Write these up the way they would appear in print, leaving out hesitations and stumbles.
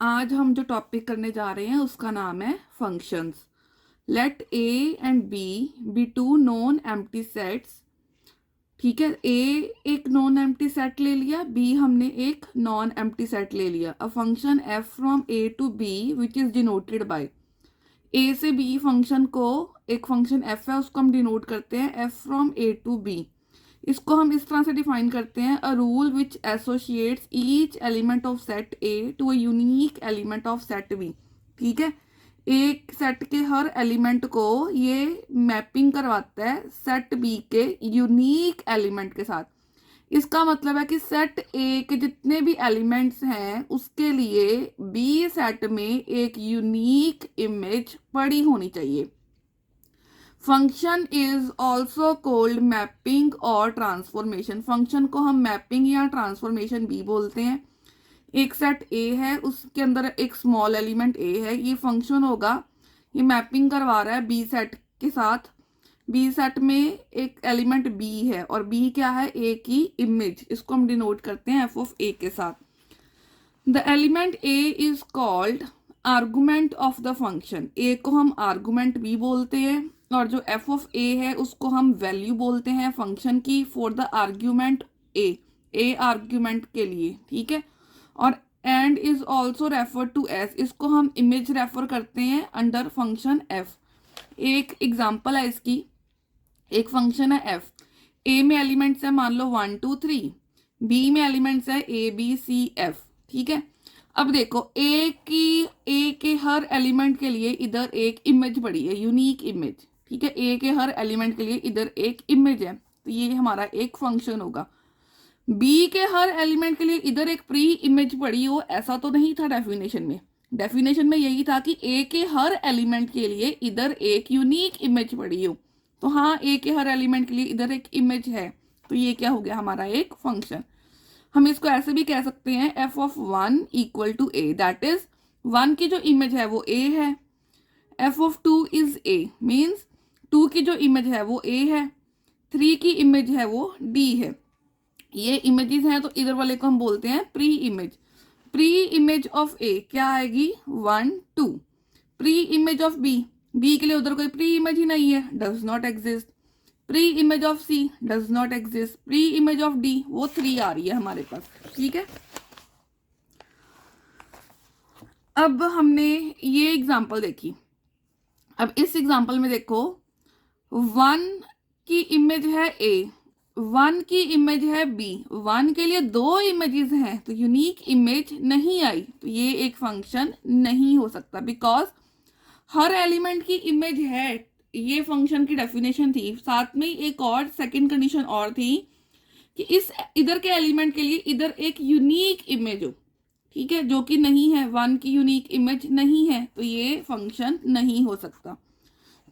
आज हम जो टॉपिक करने जा रहे हैं उसका नाम है functions. Let A and B two non empty sets. ठीक है, ए एक नॉन एम्प्टी सेट ले लिया, बी हमने एक नॉन एम्प्टी सेट ले लिया। A function F from A to B which is denoted by, A से बी फंक्शन को, एक फंक्शन एफ है उसको हम डिनोट करते हैं f from A to B. इसको हम इस तरह से डिफाइन करते हैं, a rule which associates each element of set A to a unique element of set B. ठीक है, एक सेट के हर एलिमेंट को ये मैपिंग करवाता है सेट बी के यूनिक एलिमेंट के साथ। इसका मतलब है कि सेट ए के जितने भी एलिमेंट्स हैं उसके लिए बी सेट में एक यूनिक इमेज पड़ी होनी चाहिए। Function is also cold mapping और ट्रांसफॉर्मेशन। फंक्शन को हम मैपिंग या ट्रांसफॉर्मेशन भी बोलते हैं। एक सेट ए है, उसके अंदर एक स्मॉल एलिमेंट ए है, ये फंक्शन होगा, ये मैपिंग करवा रहा है बी सेट के साथ। बी सेट में एक एलिमेंट बी है और बी क्या है, ए की इमेज, इसको हम डिनोट करते हैं एफ ऑफ ए के साथ। The element A is called argument of the function. A को हम आर्गुमेंट भी बोलते हैं और जो एफ ऑफ ए है उसको हम वैल्यू बोलते हैं फंक्शन की for the argument A argument के लिए। ठीक है, और and is also refer to as, इसको हम इमेज रेफर करते हैं अंडर फंक्शन एफ। एक एग्जांपल है इसकी, एक फंक्शन है एफ, ए में एलिमेंट्स है मान लो 1 2 3, बी में एलिमेंट्स है ए बी सी एफ। ठीक है, अब देखो ए के हर एलिमेंट के लिए इधर एक इमेज पड़ी है, यूनिक इमेज। ठीक है, ए के हर एलिमेंट के लिए इधर एक इमेज है, तो ये हमारा एक फंक्शन होगा। बी के हर एलिमेंट के लिए इधर एक प्री इमेज पड़ी हो, ऐसा तो नहीं था डेफिनेशन में। डेफिनेशन में यही था कि ए के हर एलिमेंट के लिए इधर एक यूनिक इमेज पड़ी हो। तो हाँ, ए के हर एलिमेंट के लिए इधर एक इमेज है, तो ये क्या हो गया हमारा एक फंक्शन। हम इसको ऐसे भी कह सकते हैं f of 1 equal to A, that is 1 की जो इमेज है वो ए है। F of 2 is A means 2 की जो इमेज है वो ए है, 3 की इमेज है वो डी है। ये इमेजेस हैं तो इधर वाले को हम बोलते हैं pre image. Pre image of A क्या आएगी 1 2। Pre image of B, B के लिए उधर कोई प्री इमेज ही नहीं है, does not exist. Pre image of C does not exist. Pre image of D वो 3 आ रही है हमारे पास। ठीक है, अब हमने ये एग्जांपल देखी। अब इस एग्जांपल में देखो 1 की इमेज है ए, 1 की इमेज है बी, 1 के लिए 2 इमेजेस हैं तो यूनिक इमेज नहीं आई, तो ये एक फंक्शन नहीं हो सकता बिकॉज हर एलिमेंट की इमेज है। ये फंक्शन की डेफिनेशन थी। साथ में एक और सेकंड कंडीशन और थी कि इस इधर के एलिमेंट के लिए इधर एक यूनिक इमेज हो। ठीक है, जो कि नहीं है, 1 की यूनिक इमेज नहीं है, तो ये फंक्शन नहीं हो सकता।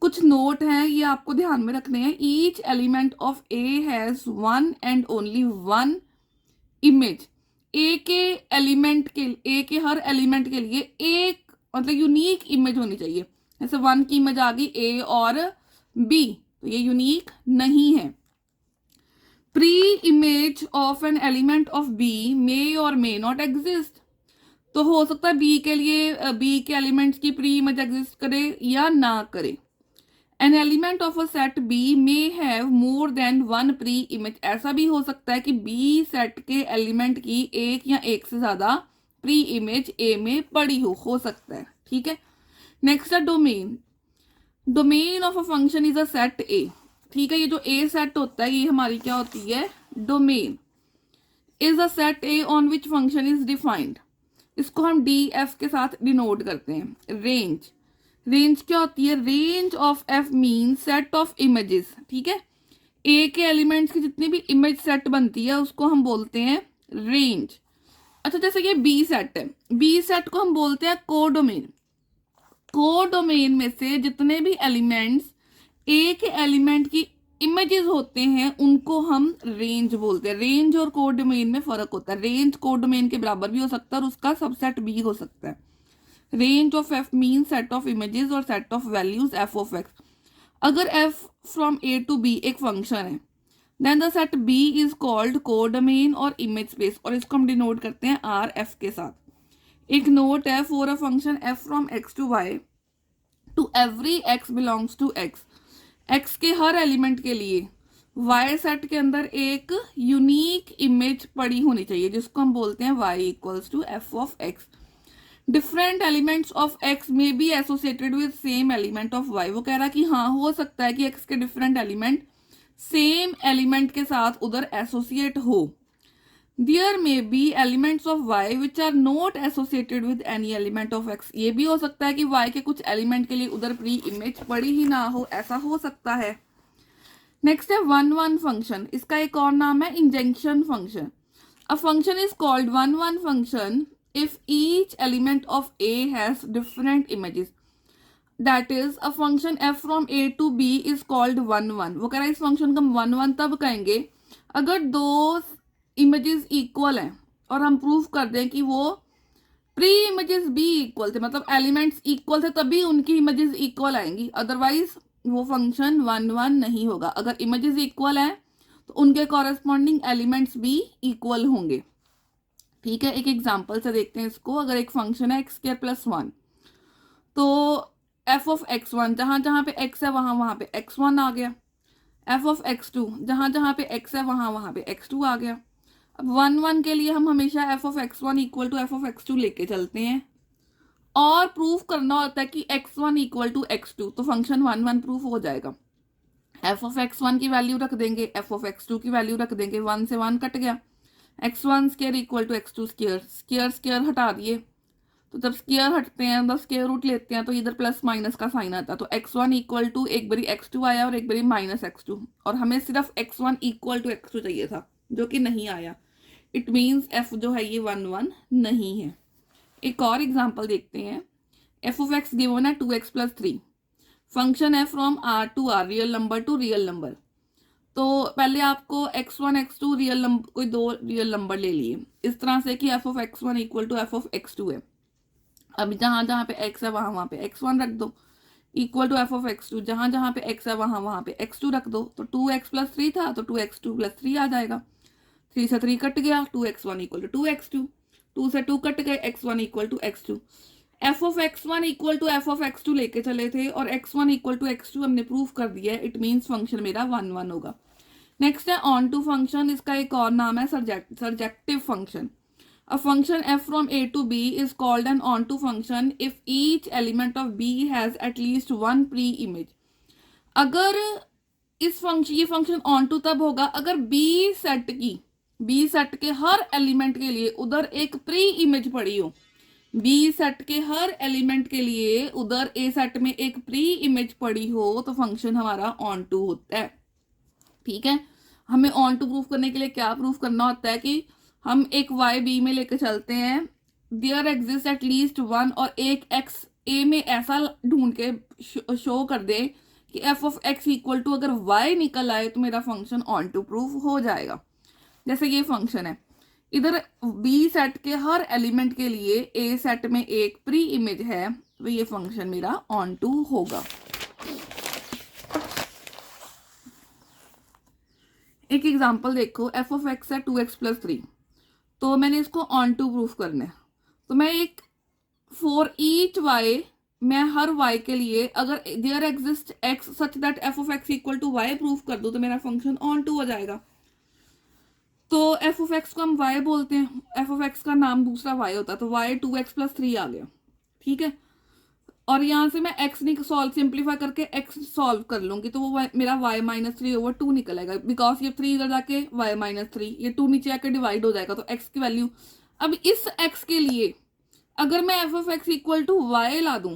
कुछ नोट हैं, ये आपको ध्यान में रखने हैं। Each element of A has 1 and only 1 image. A के हर एलिमेंट के लिए एक मतलब यूनिक इमेज होनी चाहिए। जैसे 1 की इमेज आ गई ए और बी, तो ये यूनिक नहीं है। Pre image of an element of B may or may not exist, तो हो सकता है बी के लिए बी के एलिमेंट्स की प्री इमेज एग्जिस्ट करे या ना करे। An element of a set B may have more than 1 preimage, ऐसा भी हो सकता है कि बी सेट के एलिमेंट की एक या एक से ज्यादा प्री इमेज ए में पड़ी हो सकता है। ठीक है, नेक्स्ट है domain. Domain of a function is a set ए। ठीक है, ये जो ए सेट होता है ये हमारी क्या होती है, domain. Is a set A on which function is defined, इसको हम डी एफ के साथ डिनोट करते हैं। रेंज, रेंज क्या होती है, range of F mean set of images. ठीक है, ए के एलिमेंट्स की जितनी भी इमेज सेट बनती है उसको हम बोलते हैं रेंज। अच्छा, जैसे ये बी सेट है, बी सेट को हम बोलते हैं कोडोमेन। कोडोमेन में से जितने भी एलिमेंट्स ए के एलिमेंट की इमेजेस होते हैं उनको हम रेंज बोलते हैं। रेंज और कोडोमेन में फर्क होता है। रेंज कोडोमेन के बराबर भी हो सकता है और उसका सबसेट भी हो सकता है। Range of F mean set of images और set of values F of X. अगर F from A to B एक फंक्शन है, then the set B is called codomain और इमेज स्पेस, और इसको हम डिनोट करते हैं आर एफ के साथ। एक नोट है, for a function F from X to Y to every x belongs to X, X के हर एलिमेंट के लिए वाई सेट के अंदर एक यूनिक इमेज पड़ी होनी चाहिए जिसको हम बोलते हैं Y equals to F of X. Different elements of X may be associated with same element of Y. वो कह रहा है कि हाँ हो सकता है कि एक्स के डिफरेंट एलिमेंट सेम एलिमेंट के साथ उधर एसोसिएट हो। There may be elements of Y which are not associated with any element of X. ये भी हो सकता है कि वाई के कुछ एलिमेंट के लिए उधर प्री इमेज पड़ी ही ना हो, ऐसा हो सकता है। नेक्स्ट है वन वन फंक्शन, इसका एक और नाम है injection function. A function is called one one function if each element of A has different images. That is, a function f from A to B is called one one. वो कह रहा है इस फंक्शन को हम one one तब कहेंगे अगर दो इमेजेस इक्वल हैं और हम प्रूव कर दें कि वो प्री इमेजेस भी इक्वल थे, मतलब एलिमेंट्स इक्वल थे तभी उनकी इमेजेस इक्वल आएंगी, अदरवाइज वो फंक्शन वन वन नहीं होगा। अगर इमेजेस इक्वल हैं तो उनके कॉरेस्पॉन्डिंग एलिमेंट्स भी इक्वल होंगे। ठीक है, एक एग्जाम्पल से देखते हैं इसको। अगर एक फंक्शन है एक्स स्क्वायर प्लस वन, तो एफ ऑफ एक्स वन जहाँ जहाँ पे एक्स है वहाँ वहाँ पे एक्स वन आ गया। एफ ऑफ एक्स टू जहाँ जहाँ पे एक्स है वहाँ वहाँ पे एक्स टू आ गया। अब वन वन के लिए हम हमेशा f of x one equal to F of x two लेके चलते हैं और प्रूफ करना होता है कि x one equal to x two, तो फंक्शन वन वन प्रूफ हो जाएगा। एफ ऑफ एक्स वन की वैल्यू रख देंगे, एफ ऑफ एक्स टू की वैल्यू रख देंगे, वन से वन कट गया, x one square equal to x two square, square square हटा दिए, तो जब स्केयर हटते हैं मतलब स्केयर रूट लेते हैं तो इधर प्लस माइनस का साइन आता है, तो एक्स वन इक्वल टू एक बारी एक्स टू आया और एक बारी माइनस एक्स टू, और हमें सिर्फ x one equal to x two चाहिए था जो कि नहीं आया। इट मीन्स एफ जो है ये वन वन नहीं है। एक और एग्जाम्पल देखते हैं। एफ ऑफ एक्स गिवन है 2x प्लस 3, फंक्शन है from R to R, real number to real number. तो पहले आपको x1 x2 रियल नंबर, कोई दो रियल नंबर ले लिए इस तरह से कि f of x1 equal to F of x2 है। अब जहाँ जहाँ पे x है वहाँ वहाँ पे x1 रख दो, equal to F of x2, जहाँ जहाँ पे x है वहाँ वहाँ पे x2 रख दो, तो 2x प्लस 3 था तो 2x2 प्लस 3 आ जाएगा। 3 से 3 कट गया, 2x1 इक्वल टू 2x2, 2 से 2 कट गए, x1 equal to x2। F of x1 equal to F of x2 लेके चले थे और x1 इक्वल टू x2 हमने प्रूफ कर दिया है। इट मीन्स फंक्शन मेरा वन वन होगा। नेक्स्ट है ऑन टू फंक्शन, इसका एक और नाम है surjective function. A function F from A to B is called an onto function if each element of B has at least one preimage. अगर इस function ये फंक्शन ऑन टू तब होगा अगर बी सेट के हर element के लिए उधर एक प्री इमेज पड़ी हो। बी सेट के हर एलिमेंट के लिए उधर ए सेट में एक प्री इमेज पड़ी हो तो फंक्शन हमारा ऑन टू होता है। ठीक है, हमें ऑन टू प्रूफ करने के लिए क्या प्रूफ करना होता है कि हम एक वाई बी में लेकर चलते हैं, there exist at least one, और एक एक्स ए में ऐसा ढूंढ के शो कर दे कि f of x equal to अगर वाई निकल आए तो मेरा फंक्शन ऑन टू प्रूफ हो जाएगा। जैसे ये फंक्शन है, इधर बी सेट के हर एलिमेंट के लिए ए सेट में एक प्री इमेज है, तो ये फंक्शन मेरा ऑन टू होगा। एक एग्जांपल देखो, एफ ऑफ एक्स है 2x प्लस 3, तो मैंने इसको ऑन टू प्रूफ करना है, तो मैं एक फॉर ईच वाई, मैं हर y के लिए अगर there exist x such that f of x equal to y proof कर दो तो मेरा फंक्शन ऑन टू हो जाएगा। तो एफ ऑफ एक्स को हम y बोलते हैं, एफ ऑफ एक्स का नाम दूसरा y होता है, तो y 2x प्लस 3 आ गया। ठीक है, और यहाँ से मैं x नहीं सॉल्व सिंप्लीफाई करके x सॉल्व कर लूंगी तो वो मेरा y माइनस 3 ओवर 2 निकलेगा, बिकॉज ये 3 इधर जाके y माइनस 3, ये 2 नीचे आके डिवाइड हो जाएगा, तो x की वैल्यू। अब इस x के लिए अगर मैं F of x equal to Y ला दूं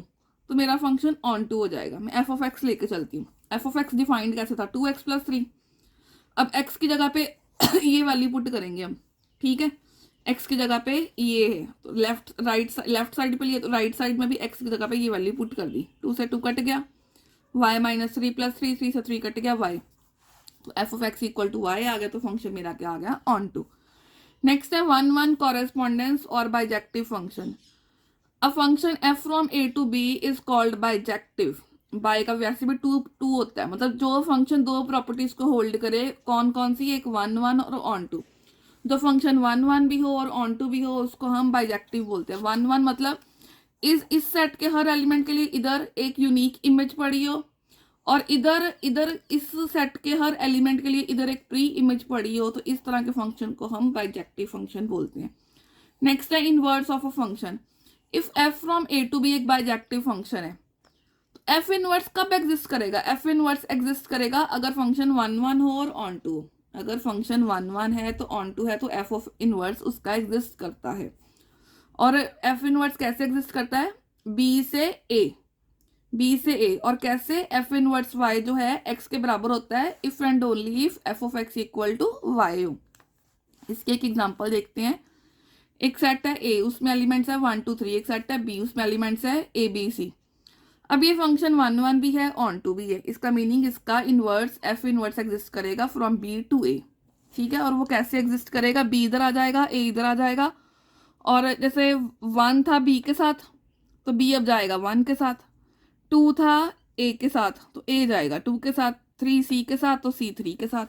तो मेरा फंक्शन ऑन टू हो जाएगा। मैं एफ ऑफ एक्स लेके चलती हूँ। एफ ऑफ एक्स डिफाइंड कैसे था, 2x प्लस 3। अब x की जगह पे ये वैल्यू पुट करेंगे हम। ठीक है, x की जगह पे ये है तो लेफ्ट साइड पे लिए, तो राइट साइड में भी x की जगह पे ये वैल्यू पुट कर दी। 2 से 2 कट गया, y माइनस 3 प्लस 3, 3 से 3 कट गया y, तो f of x equal to y आ गया, तो फंक्शन मेरा क्या आ गया, ऑन टू। नेक्स्ट है वन वन कॉरेस्पॉन्डेंस और bijective function. A function F from A to B is called bijective. Bi का वैसे भी टू होता है, मतलब जो फंक्शन दो प्रॉपर्टीज को होल्ड करे, कौन कौन सी, एक वन वन और ऑन टू। जो फंक्शन 1 1 भी हो और ऑन टू भी हो उसको हम बाइजेक्टिव बोलते हैं। 1 1 मतलब इस सेट के हर एलिमेंट के लिए इधर एक यूनिक इमेज पड़ी हो और इधर इधर इस सेट के हर एलिमेंट के लिए इधर एक प्री इमेज पड़ी हो, तो इस तरह के फंक्शन को हम बाइजेक्टिव फंक्शन बोलते हैं। नेक्स्ट है inverse of a function. If f from A to B एक बाइजेक्टिव फंक्शन है तो एफ इनवर्स कब एग्जिस्ट करेगा? एफ इनवर्स एग्जिस्ट करेगा अगर फंक्शन 1 1 हो और ऑन टू। अगर फंक्शन 1 1 है तो ऑन टू है तो एफ ऑफ इनवर्स उसका एग्जिस्ट करता है। और एफ इनवर्स कैसे एग्जिस्ट करता है? बी से ए, बी से ए। और कैसे? एफ इनवर्स वाई जो है एक्स के बराबर होता है if and only if f of x equal to y हो। इसके एक एग्जांपल देखते हैं। एक सेट है ए, उसमें एलिमेंट्स है 1 2 3। एक सेट है बी, उसमें एलिमेंट्स है ए बी सी। अब ये फंक्शन 1 1 भी है, ऑन टू भी है। इसका मीनिंग इसका इनवर्स एफ इनवर्स एग्जिस्ट करेगा फ्रॉम बी टू ए। ठीक है, और वो कैसे एग्जिस्ट करेगा? बी इधर आ जाएगा, ए इधर आ जाएगा। और जैसे 1 था बी के साथ तो बी अब जाएगा 1 के साथ, 2 था ए के साथ तो ए जाएगा 2 के साथ, 3 सी के साथ तो सी 3 के साथ।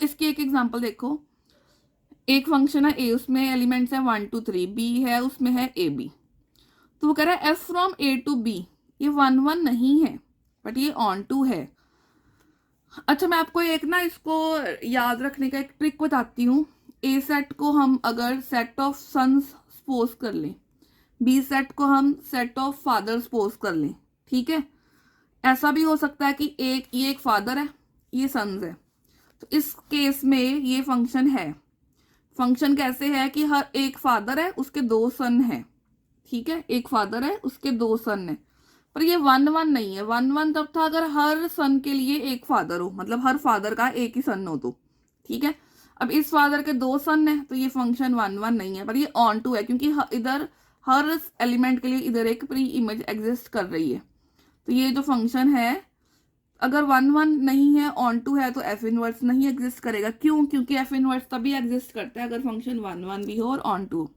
इसकी एक एग्जांपल देखो। एक फंक्शन है ए, उसमें एलिमेंट्स है 1 2 3। बी है, उसमें है ए बी। तो वो कह रहा है f from A to B. ये 1 1 नहीं है बट ये ऑन टू है। अच्छा, मैं आपको एक ना इसको याद रखने का एक ट्रिक बताती हूँ। ए सेट को हम अगर सेट ऑफ सन्स सपोज कर लें, बी सेट को हम सेट ऑफ फादर सपोज कर लें, ठीक है। ऐसा भी हो सकता है कि ये एक फादर है, ये सन्स है। तो इस केस में ये फंक्शन है। फंक्शन कैसे है कि हर एक फादर है, उसके 2 सन है, ठीक है। एक फादर है, उसके 2 सन है। पर ये 1 1 नहीं है। 1 1 तब था अगर हर सन के लिए एक फादर हो, मतलब हर फादर का एक ही सन हो तो, ठीक है। अब इस फादर के 2 सन है तो ये फंक्शन 1 1 नहीं है, पर ये ऑन टू है क्योंकि इधर हर एलिमेंट के लिए इधर एक प्री इमेज एग्जिस्ट कर रही है। तो ये जो फंक्शन है अगर 1 1 नहीं है, ऑन टू है, तो एफ इनवर्स नहीं एग्जिस्ट करेगा। क्यों? क्योंकि एफ इनवर्स तभी एग्जिस्ट करता है अगर फंक्शन 1 1 भी हो और ऑन टू।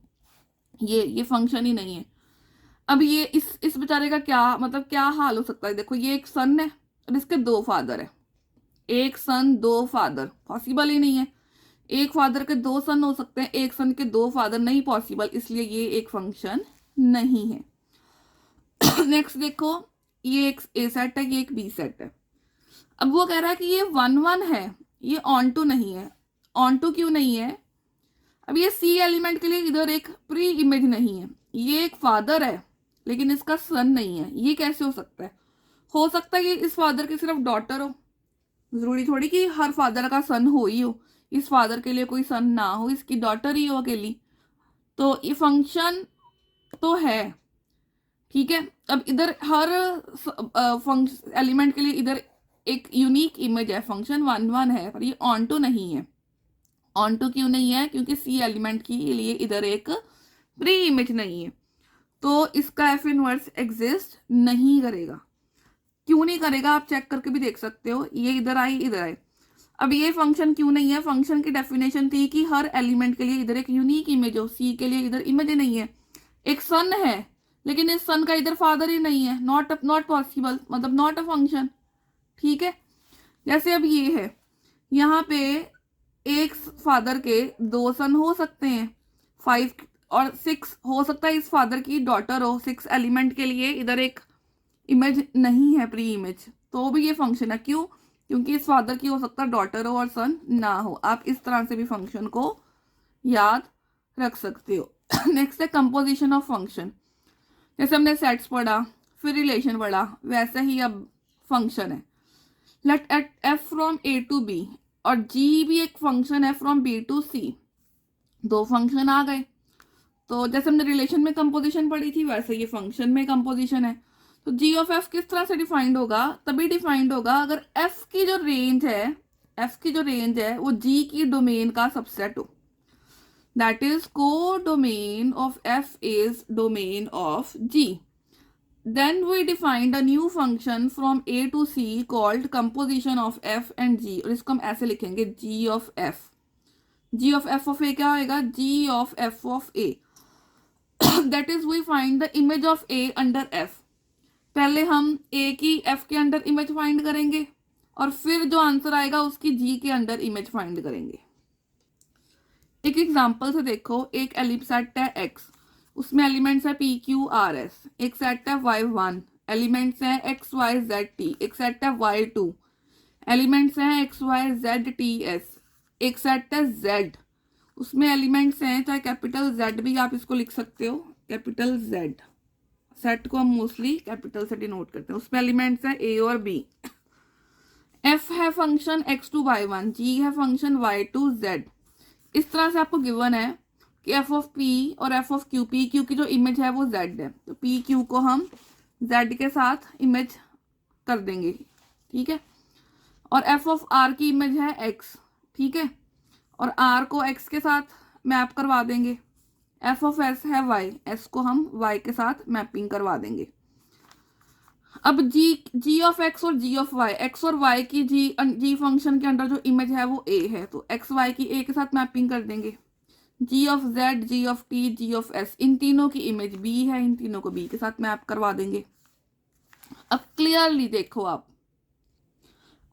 ये फंक्शन ही नहीं है। अब ये इस बेचारे का क्या मतलब क्या हाल हो सकता है? देखो, ये एक सन है और इसके 2 फादर है। एक सन 2 फादर पॉसिबल ही नहीं है। एक फादर के 2 सन हो सकते हैं, एक सन के 2 फादर नहीं पॉसिबल, इसलिए ये एक फंक्शन नहीं है। नेक्स्ट देखो, ये एक ए सेट है, ये एक बी सेट है। अब वो कह रहा है कि ये 1 1 है, ये ऑन टू नहीं है। ऑन टू क्यों नहीं है? अब ये सी एलिमेंट के लिए इधर एक प्री इमेज नहीं है। ये एक फादर है लेकिन इसका सन नहीं है। ये कैसे हो सकता है? हो सकता है कि इस फादर की सिर्फ डॉटर हो, जरूरी थोड़ी कि हर फादर का सन हो ही हो। इस फादर के लिए कोई सन ना हो, इसकी डॉटर ही हो अकेली। तो ये फंक्शन तो है, ठीक है। अब इधर हर एलिमेंट के लिए इधर एक यूनिक इमेज है, फंक्शन 1 1 है, पर ये ऑन टू नहीं है। ऑन टू क्यों नहीं है? क्योंकि सी एलिमेंट के लिए इधर एक प्री इमेज नहीं है, तो इसका एफ इनवर्स एग्जिस्ट नहीं करेगा। क्यों नहीं करेगा आप चेक करके भी देख सकते हो। ये इधर आई, इधर आए। अब ये फंक्शन क्यों नहीं है? फंक्शन की डेफिनेशन थी कि हर एलिमेंट के लिए इधर एक यूनिक इमेज हो। सी के लिए इधर इमेज नहीं है। एक सन है लेकिन इस सन का इधर फादर ही नहीं है। नॉट पॉसिबल, मतलब नॉट अ फंक्शन, ठीक है। जैसे अब ये है, यहाँ पे एक फादर के 2 सन हो सकते हैं, 5 और 6 हो सकता है इस फादर की डॉटर हो। 6 एलिमेंट के लिए इधर एक इमेज नहीं है, प्री इमेज, तो भी ये फंक्शन है। क्यों? क्योंकि इस फादर की हो सकता है डॉटर हो और सन ना हो। आप इस तरह से भी फंक्शन को याद रख सकते हो। नेक्स्ट है कंपोजिशन ऑफ फंक्शन। जैसे हमने सेट्स पढ़ा, फिर रिलेशन पढ़ा, वैसे ही अब फंक्शन है। Let f from A to B, और जी भी एक फंक्शन है from B to C. 2 function आ गए। तो जैसे हमने रिलेशन में कंपोजिशन पढ़ी थी, वैसे ये फंक्शन में कंपोजिशन है। तो जी ऑफ एफ किस तरह से डिफाइंड होगा? तभी डिफाइंड होगा अगर एफ की जो रेंज है वो जी की डोमेन का सबसेट हो। That is codomain of f is domain of g. Then we defined a new function from A to C called composition of f and g, और इसको हम ऐसे लिखेंगे g of f। g of f of a क्या होएगा? g of f of a। That is we find the image of a under f। पहले हम a की f के अंडर इमेज फाइंड करेंगे, और फिर जो आंसर आएगा उसकी जी के अंडर इमेज फाइंड करेंगे। एक एग्जांपल से देखो, एक सेट है एक्स, उसमें एलिमेंट्स है पी क्यू आर एस, एक सेट है वाई वन, एलिमेंट्स हैं एक्स वाई जेड टी, एक सेट है वाई टू, एलिमेंट्स हैं x y z t s, एक सेट है जेड, उसमें एलिमेंट्स हैं चाहे कैपिटल जेड भी आप इसको लिख सकते हो, कैपिटल जेड, सेट को हम मोस्टली कैपिटल से डिनोट करते हैं, उसमें एलिमेंट्स हैं ए और बी। एफ है function x to y one, g है फंक्शन वाई टू जेड। इस तरह से आपको गिवन है कि एफ ऑफ पी और f of Q, P Q की जो इमेज है वो जेड है, तो पी क्यू को हम जेड के साथ इमेज कर देंगे, ठीक है। और एफ ऑफ आर की इमेज है एक्स, ठीक है, और आर को एक्स के साथ मैप करवा देंगे। एफ ऑफ एस है वाई, एस को हम वाई के साथ मैपिंग करवा देंगे। अब जी ऑफ एक्स और जी ऑफ वाई, एक्स और वाई की जी फंक्शन के अंदर जो इमेज है वो ए है, तो एक्स वाई की ए के साथ मैपिंग कर देंगे। G of z, g of t, g of s, इन तीनों की इमेज बी है, इन तीनों को बी के साथ मैप करवा देंगे। अब क्लियरली देखो आप,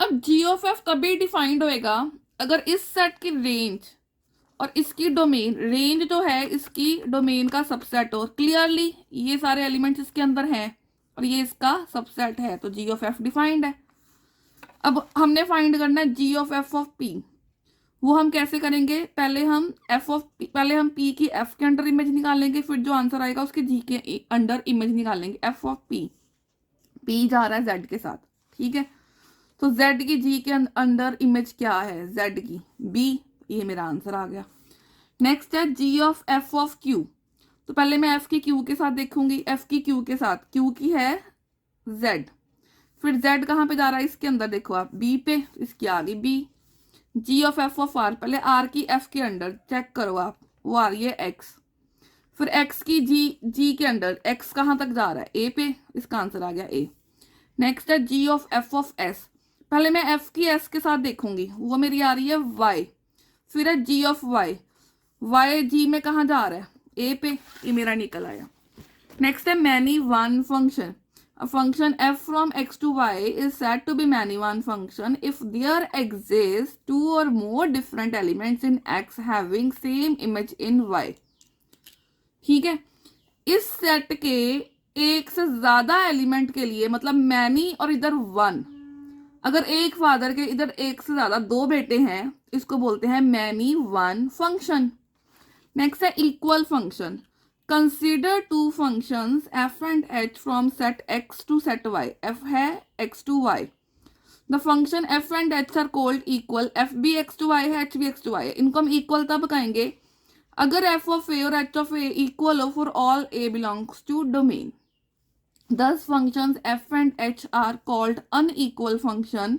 अब जी ऑफ एफ तभी डिफाइंड होएगा अगर इस सेट की रेंज और इसकी डोमेन, रेंज जो है इसकी डोमेन का सबसेट हो। क्लियरली ये सारे एलिमेंट्स इसके अंदर हैं और ये इसका सबसेट है, तो जी ऑफ एफ डिफाइंड है। अब हमने फाइंड करना है जी ऑफ एफ ऑफ पी, वो हम कैसे करेंगे, पहले हम पी की एफ के अंडर इमेज निकालेंगे, फिर जो आंसर आएगा उसके जी के अंडर इमेज निकालेंगे। एफ ऑफ पी जा रहा है जेड के साथ, ठीक है, तो जेड की जी के अंडर इमेज क्या है, जेड की बी, ये मेरा आंसर आ गया। नेक्स्ट है जी ऑफ एफ ऑफ क्यू, तो पहले मैं एफ की क्यू के साथ देखूंगी, एफ की क्यू के साथ, क्यू की है जेड, फिर जेड कहाँ पे जा रहा है, इसके अंदर देखो आप बी पे, इसकी आ गई B. G of f of r, पहले आर की एफ के अंडर चेक करो आप, वो आ रही है एक्स, फिर एक्स की जी के अंडर एक्स कहाँ तक जा रहा है, ए पे, इसका आंसर आ गया ए। नेक्स्ट है जी ऑफ एस, पहले मैं एफ की एस के साथ देखूंगी, वो मेरी आ रही है वाई, फिर है जी ऑफ वाई जी में कहाँ जा रहा है, ए पे, ये मेरा निकल आया। नेक्स्ट है many one function, a function f from x to y is said to be many one function if there exists two or more different elements in x having same image in y। ठीक है, इस set के एक से ज्यादा element के लिए, मतलब मैनी और इधर वन, अगर एक फादर के इधर एक से ज्यादा दो बेटे हैं, इसको बोलते हैं मैनी वन फंक्शन। नेक्स्ट है equal function, consider two functions f and h from set x to set y, f है x to y, the function f and h are called equal, f भी x to y है, h भी x to y है। इनको हम equal तब कहेंगे अगर f of a और h of a इक्वल हो for all a belongs to domain। दस functions f and h are called unequal function,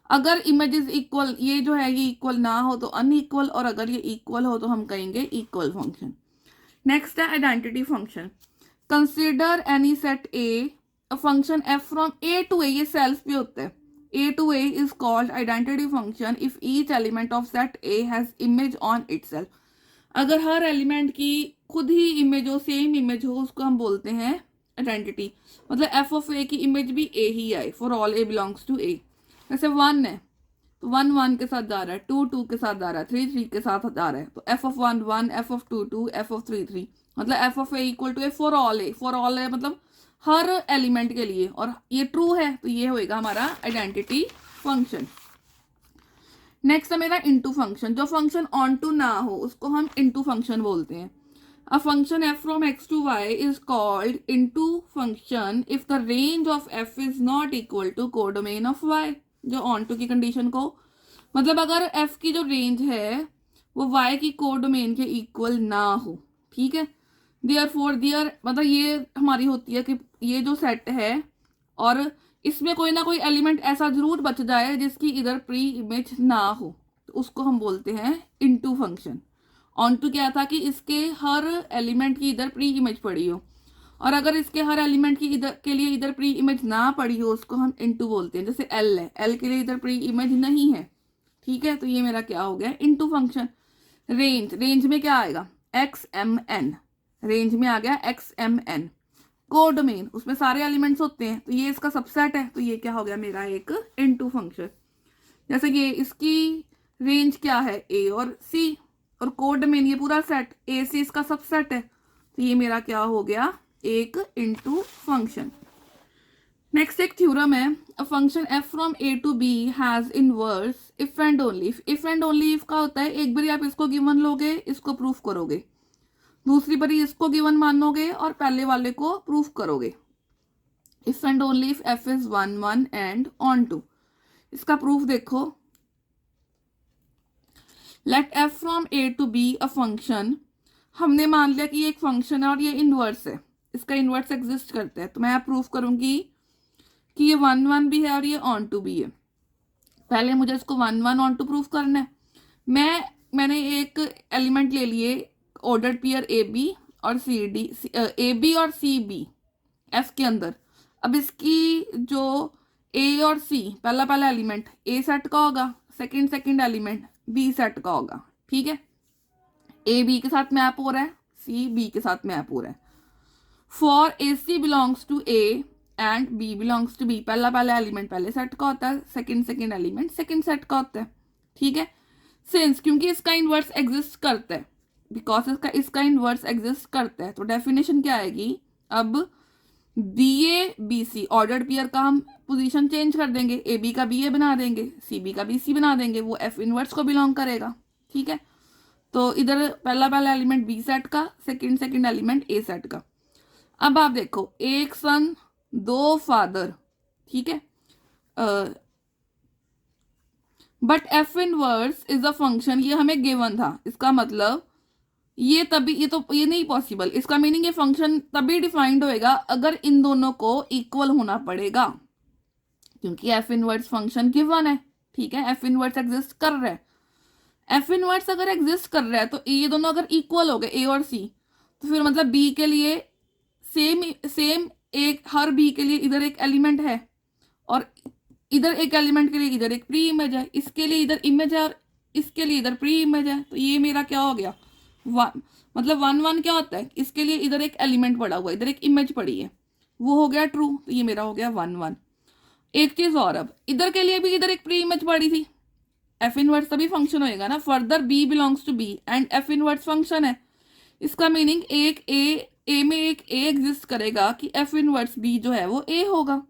अगर इमेजेस इक्वल, ये जो है ये इक्वल ना हो तो अनइक्वल, और अगर ये इक्वल हो तो हम कहेंगे इक्वल फंक्शन। नेक्स्ट है identity function, consider any set A, a function F from A to A, ये सेल्फ भी होता है, A to A is called identity function if each element of set A has image on itself. अगर हर element की खुद ही image हो, सेम इमेज हो, उसको हम बोलते हैं आइडेंटिटी। मतलब एफ ऑफ ए की इमेज भी ए ही आए for all a belongs to A. जैसे वन है तो वन वन के साथ जा रहा है, टू टू के साथ जा रहा है, थ्री थ्री के साथ जा रहा है, तो f of one one, f of two two, F of three three, मतलब f of a equal to a for all a, for all a मतलब हर एलिमेंट के लिए, और ये ट्रू है तो ये होएगा हमारा आइडेंटिटी फंक्शन। नेक्स्ट है मेरा इनटू फंक्शन, जो फंक्शन ऑन टू ना हो उसको हम इनटू फंक्शन बोलते हैं। A function F from X to Y is called into function if the range of f is not equal to codomain of Y, जो ऑन टू की condition को, मतलब अगर एफ की जो रेंज है वो वाई की कोडोमेन के इक्वल ना हो, ठीक है। देयर मतलब ये हमारी होती है कि ये जो सेट है और इसमें कोई ना कोई एलिमेंट ऐसा जरूर बच जाए जिसकी इधर प्री इमेज ना हो, तो उसको हम बोलते हैं इनटू फंक्शन। ऑन टू क्या था कि इसके हर एलिमेंट की इधर प्री इमेज पड़ी हो, और अगर इसके हर एलिमेंट की इधर के लिए इधर प्री इमेज ना पड़ी हो उसको हम इनटू बोलते हैं। जैसे एल है, एल के लिए इधर प्री इमेज नहीं है, ठीक है, तो ये मेरा क्या हो गया इनटू फंक्शन। रेंज में क्या आएगा, एक्स एम एन, रेंज में आ गया एक्स एम एन। कोडोमेन, उसमें सारे एलिमेंट्स होते हैं, तो ये इसका सबसेट है, तो ये क्या हो गया मेरा एक इनटू फंक्शन। जैसे ये इसकी रेंज क्या है ए और सी, और कोडोमेन ये पूरा सेट ए सी इसका सबसेट है, तो ये मेरा क्या हो गया एक इनटू फंक्शन। नेक्स्ट एक थ्योरम है, a function F from A to B has inverse if and only if. If and only if का होता है एक बार आप इसको गिवन लोगे, इसको प्रूफ करोगे, दूसरी बारी इसको गिवन मानोगे और पहले वाले को प्रूफ करोगे। If and only if f is 1 1 and onto. इसका प्रूफ देखो, let f from A to B a function. हमने मान लिया कि ये एक फंक्शन है और ये इनवर्स है, इसका इनवर्स एग्जिस्ट करता है, तो मैं प्रूफ करूंगी कि ये 1 1 भी है और ये ऑन टू भी है। पहले मुझे इसको 1 1 ऑन टू प्रूफ करना है। मैंने एक एलिमेंट ले लिए ऑर्डर्ड पेयर ए बी और सी डी, ए बी और सी बी एफ के अंदर। अब इसकी जो ए और सी पहला एलिमेंट ए सेट का होगा, सेकंड एलिमेंट बी सेट का होगा, ठीक है। ए बी के साथ मैप हो रहा है, सी बी के साथ मैप हो रहा है। For a c belongs to A and b belongs to B, पहला एलिमेंट पहले सेट का होता है, सेकंड एलिमेंट सेकंड सेट का होता है, ठीक है। सिंस क्योंकि इसका इनवर्स एग्जिस्ट करता है, बिकॉज इसका इनवर्स एग्जिस्ट करता है, तो डेफिनेशन क्या आएगी, अब b a b c ordered pair का हम पोजीशन चेंज कर देंगे, ए बी का बी ए बना देंगे, सी बी का बी सी बना देंगे, वो एफ इनवर्स को बिलोंग करेगा, ठीक है। तो इधर पहला एलिमेंट बी सेट का, सेकंड एलिमेंट ए सेट का। अब आप देखो एक सन दो फादर, ठीक है, but F inverse is a function, ये हमें गिवन था, इसका मतलब ये नहीं पॉसिबल। इसका मीनिंग ये फंक्शन तभी डिफाइंड होएगा अगर इन दोनों को इक्वल होना पड़ेगा, क्योंकि एफ इनवर्स फंक्शन गिवन है, ठीक है, एफ इनवर्स एग्जिस्ट कर रहा है। एफ इनवर्स अगर एग्जिस्ट कर रहा है तो ये दोनों अगर इक्वल हो गए ए और सी, तो फिर मतलब बी के लिए सेम एक, हर बी के लिए इधर एक एलिमेंट है और इधर एक एलिमेंट के लिए इधर एक प्री इमेज है, इसके लिए इधर इमेज है और इसके लिए इधर प्री इमेज है, तो ये मेरा क्या हो गया मतलब 1 1 क्या होता है, इसके लिए इधर एक एलिमेंट पड़ा हुआ है, इधर एक इमेज पड़ी है, वो हो गया ट्रू, तो ये मेरा हो गया 1 1। एक चीज और, अब इधर के लिए भी इधर एक प्री इमेज पड़ी थी, एफ इनवर्स तभी फंक्शन होएगा ना। Further b belongs to B and f inverse function है, इसका मीनिंग एक ए में एक ए एग्जिस्ट करेगा कि एफ इनवर्स बी जो है वो ए होगा,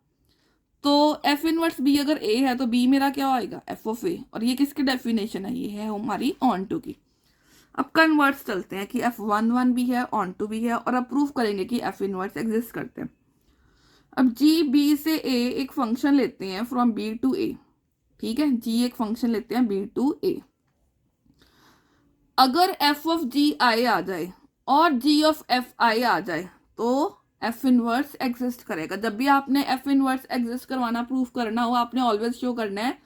तो एफ इनवर्स बी अगर ए है तो बी मेरा क्या आएगा एफ ऑफ ए, और ये किसकी डेफिनेशन है, ये है हमारी ऑन टू की। अब कन्वर्ट्स चलते हैं कि एफ 1 1 भी है, ऑन टू भी है, और अब प्रूफ करेंगे कि एफ इनवर्स एग्जिस्ट करते हैं। अब जी बी से ए एक फंक्शन लेते हैं फ्रॉम बी टू ए, ठीक है, जी एक फंक्शन लेते हैं बी टू ए। अगर एफ ऑफ जी आई आ जाए और जी ऑफ एफ आई आ जाए तो एफ इनवर्स एग्जिस्ट करेगा। जब भी आपने एफ इनवर्स एग्जिस्ट करवाना, प्रूफ करना हो, आपने ऑलवेज शो करना है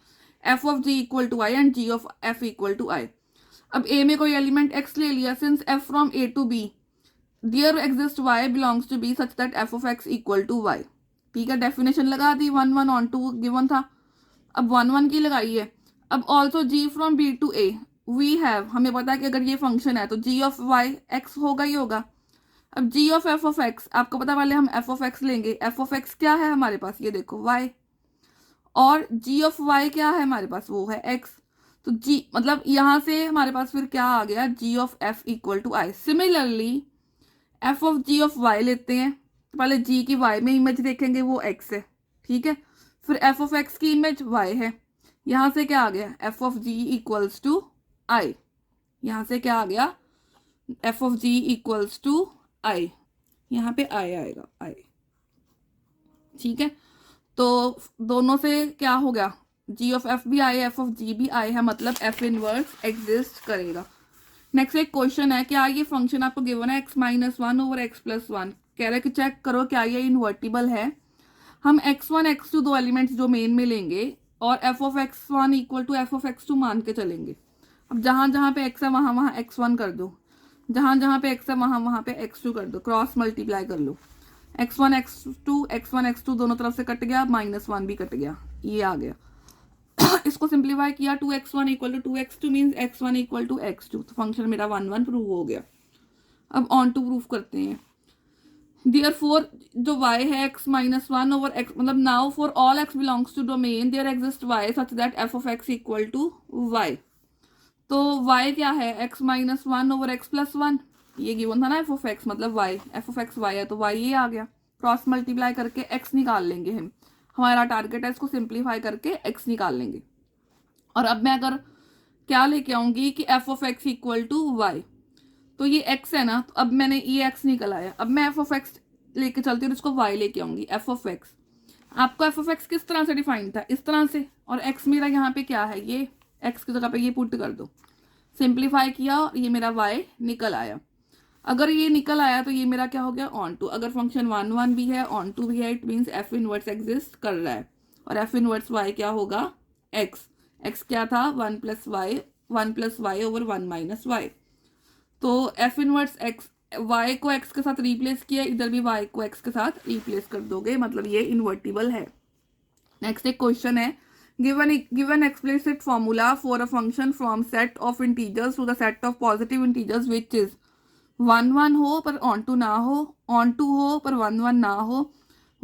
f of g equal to I and g of f equal to I. अब ए में कोई एलिमेंट एक्स ले लिया, since f from A to B there exist y belongs to B such that f of x equal to y, ठीक है, definition लगा दी, 1 1 on to given था, अब 1 1 की लगाई है। अब also g from B to A we have, हमें पता है कि अगर ये फंक्शन है तो जी ऑफ वाई एक्स होगा ही होगा। अब जी ऑफ एक्स, आपको पता, पहले हम एफ ऑफ एक्स लेंगे, एफ ऑफ एक्स क्या है हमारे पास, ये देखो वाई, और जी ऑफ वाई क्या है हमारे पास, वो है एक्स, तो जी मतलब यहां से हमारे पास फिर क्या आ गया, g of f equal to I. Similarly f of g of y लेते हैं, तो पहले जी की वाई में इमेज देखेंगे, वो एक्स है, ठीक है, फिर एफ ऑफ एक्स की इमेज वाई है, यहां से क्या आ गया f of g equals to I, यहां से क्या आ गया f of g equals to I, यहाँ पे आई आएगा आई, ठीक है। तो दोनों से क्या हो गया, जी ऑफ एफ भी आई एफ ऑफ जी भी आई है, मतलब एफ इनवर्स एग्जिस्ट करेगा। नेक्स्ट एक क्वेश्चन है, क्या ये फंक्शन आपको गिवन है x minus 1 over x plus 1, कह रहे हैं कि चेक करो क्या ये इन्वर्टिबल है। हम x1 x2 दो एलिमेंट्स जो मेन में लेंगे और f of x1 equal to F of x2 मान के चलेंगे। अब जहां जहां पे x है वहां वहां x1 कर दो, जहां जहां पे x है वहां वहां पे x2 कर दो, क्रॉस मल्टीप्लाई कर लो, x1 x2 दोनों तरफ से कट गया, -1 भी कट गया, ये आ गया। इसको सिंप्लीफाई किया, 2x1 equal to 2x2 means x1 equal to x2, तो फंक्शन मेरा 1 1 प्रूव हो गया। अब ऑन टू प्रूफ करते हैं, देयरफॉर जो y है x minus one over x, मतलब now for all x belongs to domain there exist y such that f of x equal to y। तो y क्या है, x minus one over x plus one, ये given था ना f of x, मतलब y, f of x y है तो y ये आ गया। क्रॉस मल्टीप्लाई करके x निकाल लेंगे हम, हमारा टारगेट है इसको सिंप्लीफाई करके x निकाल लेंगे। और अब मैं अगर क्या लेके आऊंगी कि f of x equal to y, तो ये x है ना, तो अब मैंने ये x निकल आया, अब मैं f ऑफ x लेके चलती हूँ, इसको y लेके आऊंगी। f ऑफ x, आपको f ऑफ x किस तरह से डिफाइन था, इस तरह से, और x मेरा यहाँ पे क्या है, ये x की जगह पे ये पुट कर दो, सिंप्लीफाई किया और ये मेरा y निकल आया। अगर ये निकल आया तो ये मेरा क्या हो गया, ऑन टू। अगर फंक्शन वन वन भी है, ऑन टू भी है, it means f inverse exist कर रहा है। और f इनवर्स y क्या होगा, x क्या था, one plus y over one minus y. तो f इनवर्स x, y को x के साथ रिप्लेस किया, इधर भी y को x के साथ रिप्लेस कर दोगे, मतलब ये इन्वर्टिबल है। नेक्स्ट एक क्वेश्चन है, given explicit formula for a function from set of integers to the set of positive integers which is one one हो पर ऑन टू ना हो, ऑन टू हो पर वन वन ना हो,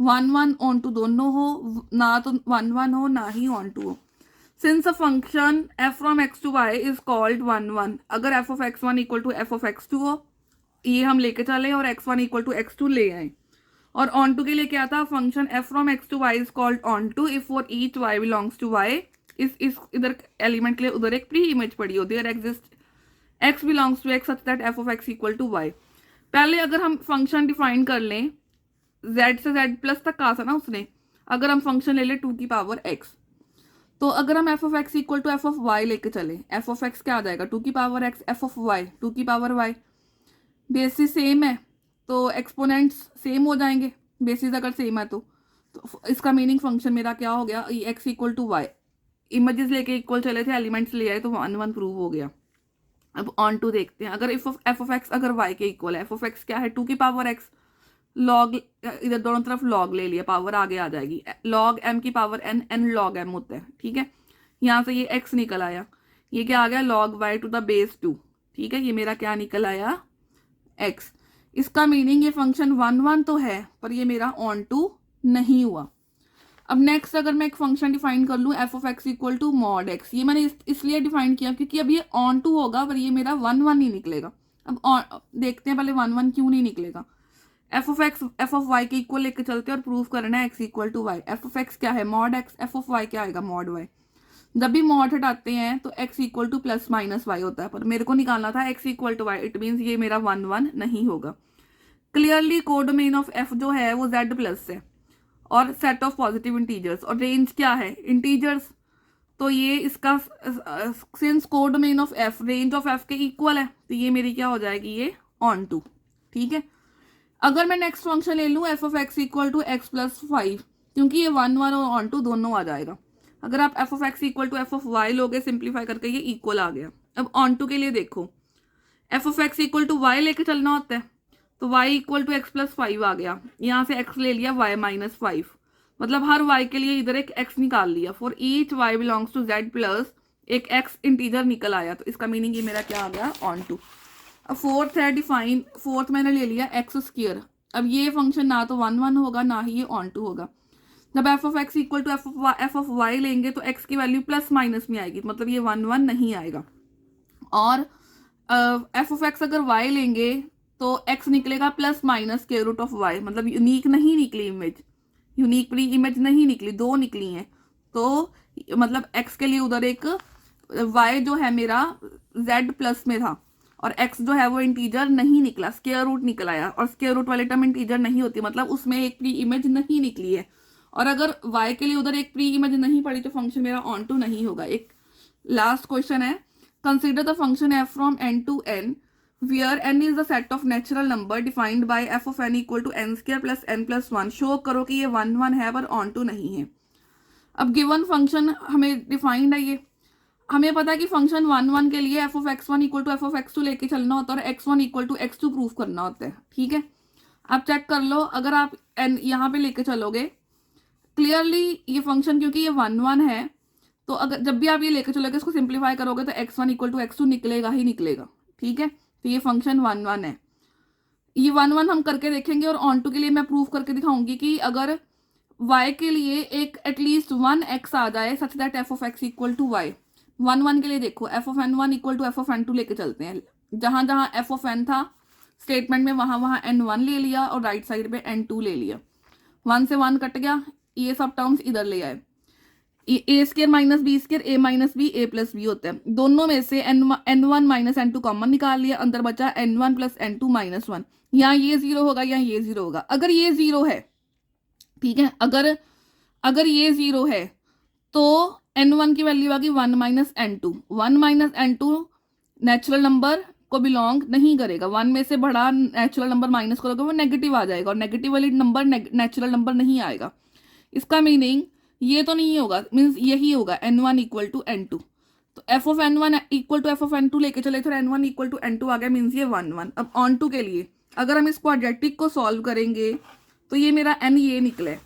वन वन ऑन टू दोनों हो, ना तो वन वन हो ना ही ऑन टू हो। Since a function f from x to y is called one one, अगर f of x1 equal to f of x2 हो, ये हम लेके चले और x1 इक्वल टू x2 ले आए। और ऑन टू के लिए क्या था, function f from x to y is called onto if for each y belongs to y, इस इधर एलिमेंट के लिए उधर एक प्री इमेज पड़ी होती है, exist x belongs to x such that f of x equal to y। पहले अगर हम फंक्शन डिफाइन कर लें, z से z प्लस तक कहा था ना उसने, अगर हम फंक्शन ले लें 2 की पावर x, तो अगर हम f of x equal to f of y लेके चले, f ऑफ x क्या आ जाएगा, 2 की power x, f of y 2 की पावर y। बेसिस सेम है तो एक्सपोनेंट्स सेम हो जाएंगे, बेसिस अगर सेम है तो इसका मीनिंग फंक्शन मेरा क्या हो गया, x equal to y. Images लेके इक्वल चले थे, एलिमेंट्स ले आए तो वन वन प्रूव हो गया। अब ऑन टू देखते हैं, अगर f ऑफ x अगर y के इक्वल है, f ऑफ x क्या है, 2 की पावर x, लॉग इधर दोनों तरफ लॉग ले लिया, पावर आगे आ जाएगी, लॉग m की power n, n log m होता है, ठीक है। यहाँ से ये x निकल आया, ये क्या आ गया, log y to the base 2, ठीक है, ये मेरा क्या निकल आया, x। इसका मीनिंग ये फंक्शन वन वन तो है पर ये मेरा ऑन टू नहीं हुआ। अब नेक्स्ट अगर मैं एक फंक्शन डिफाइन कर लूँ f of x equal to mod x, ये मैंने इसलिए डिफाइन किया क्योंकि अब ये ऑन टू होगा पर ये मेरा वन वन ही निकलेगा। अब देखते हैं पहले वन वन क्यों नहीं निकलेगा। f of x f of y के इक्वल लेके चलते हैं और प्रूव करना है x equal to y. f of x क्या है, mod x, f of y क्या आएगा, मॉड y। जब भी मॉड हटाते हैं तो x equal to plus minus y होता है, पर मेरे को निकालना था x equal to y, it means ये मेरा वन वन नहीं होगा। क्लियरली कोडोमेन ऑफ f जो है वो z प्लस है और सेट ऑफ पॉजिटिव इंटीजर्स, और रेंज क्या है, इंटीजर्स, तो ये इसका since codomain of f range of f के इक्वल है तो ये मेरी क्या हो जाएगी, ये ऑन टू, ठीक है। अगर मैं नेक्स्ट फंक्शन ले लूँ f of x equal to x plus five, क्योंकि ये वन वन और ऑन टू दोनों आ जाएगा। अगर आप f of x equal to f of y लोगे सिंप्लीफाई करके, ये इक्वल आ गया। अब ऑन टू के लिए देखो, f of x equal to y लेके चलना होता है तो y equal to x plus five आ गया, यहाँ से x ले लिया y माइनस फाइव, मतलब हर y के लिए इधर एक x निकाल लिया। For each y belongs to z plus एक x इंटीजर निकल आया, तो इसका मीनिंग ये मेरा क्या आ गया, ऑन टू। अब फोर्थ है डिफाइन, फोर्थ मैंने ले लिया एक्स स्क्वायर। अब ये फंक्शन ना तो वन वन होगा ना ही ये ऑन टू होगा। जब f of x equal to f of y लेंगे तो x की वैल्यू प्लस माइनस में आएगी, मतलब ये वन वन नहीं आएगा। और f ऑफ x अगर y लेंगे तो x निकलेगा plus minus square root of y, मतलब यूनिक नहीं निकली इमेज, यूनिक प्री इमेज नहीं निकली, दो निकली हैं। तो मतलब x के लिए उधर एक y जो है मेरा z प्लस में था और x जो है वो इंटीजर नहीं निकला, स्क्वायर रूट निकल आया, और स्क्वायर रूट वाले टर्म इंटीजर नहीं होती, मतलब उसमें एक प्री इमेज नहीं निकली है। और अगर y के लिए उधर एक प्री इमेज नहीं पड़ी तो फंक्शन मेरा ऑन टू नहीं होगा। एक लास्ट क्वेश्चन है, consider the function f from n to n where n is the set of natural number defined by f of n equal to n square plus n plus one. Show करो कि ये one one है पर on to नहीं है। अब given function हमें defined है, ये हमें पता है कि फंक्शन वन वन के लिए f of x1 equal to f of x2 लेके चलना होता है और x1 equal to x2 proof करना होता है, ठीक है। आप चेक कर लो, अगर आप n यहाँ पे लेके चलोगे क्लियरली ये फंक्शन क्योंकि ये वन वन है तो अगर जब भी आप ये लेके चलोगे इसको सिंप्लीफाई करोगे तो x1 इक्वल टू x2 निकलेगा ही निकलेगा, ठीक है। तो ये फंक्शन वन वन है। ये 1 1 हम करके देखेंगे और ऑन टू के लिए मैं प्रूव करके दिखाऊंगी कि अगर y के लिए एक एटलीस्ट 1x आ जाए such that f of x equal to y. 1 1 के लिए देखो f of n1 equal to F of n2 लेके चलते हैं। जहां जहां एफ ऑफ n था स्टेटमेंट में वहां वहां n1 ले लिया और राइट साइड पे n2 ले लिया। 1 से 1 कट गया, ये सब टर्म्स इधर ले आए। ए स्केयर माइनस बी स्केयर ए माइनस बी ए प्लस बी होता है। दोनों में से n1 माइनस n2 कॉमन निकाल लिया, अंदर बचा n1 प्लस n2 माइनस 1। यहाँ ये जीरो होगा, यहाँ ये जीरो होगा। अगर ये जीरो है, ठीक है, अगर ये जीरो है तो n1 की वैल्यू आ गई 1 minus n2। 1 minus n2 natural number को बिलोंग नहीं करेगा। 1 में से बड़ा नेचुरल नंबर माइनस करोगे वो नेगेटिव आ जाएगा और नेगेटिव वाली नंबर नेचुरल नंबर नहीं आएगा। इसका मीनिंग ये तो नहीं होगा, मीन्स यही होगा n1 इक्वल टू n2। तो f of n1 equal to F of n2 लेके चले तो n1 इक्वल टू n2 आ गया, मीन्स ये 1 1। अब ऑन टू के लिए अगर हम इस क्वाड्रेटिक को सॉल्व करेंगे तो ये मेरा n ये निकले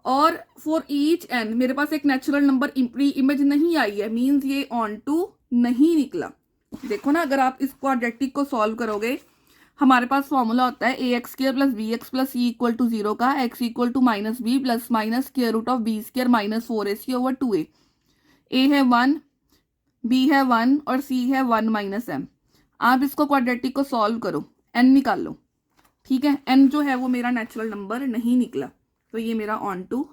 और फॉर ईच n मेरे पास एक नेचुरल नंबर इमेज नहीं आई है, मीन्स ये ऑन टू नहीं निकला। देखो ना, अगर आप इस क्वाड्रेटिक को सॉल्व करोगे हमारे पास फॉर्मूला होता है a x square plus b x plus c equal to 0 का x equal to minus b plus minus square root of b square minus 4ac over 2a। A है 1, बी है 1 और सी है 1 माइनस m। आप इसको quadratic को solve करो, n निकाल लो, ठीक है। n जो है वो मेरा नेचुरल नंबर नहीं निकला, तो ये मेरा ऑन टू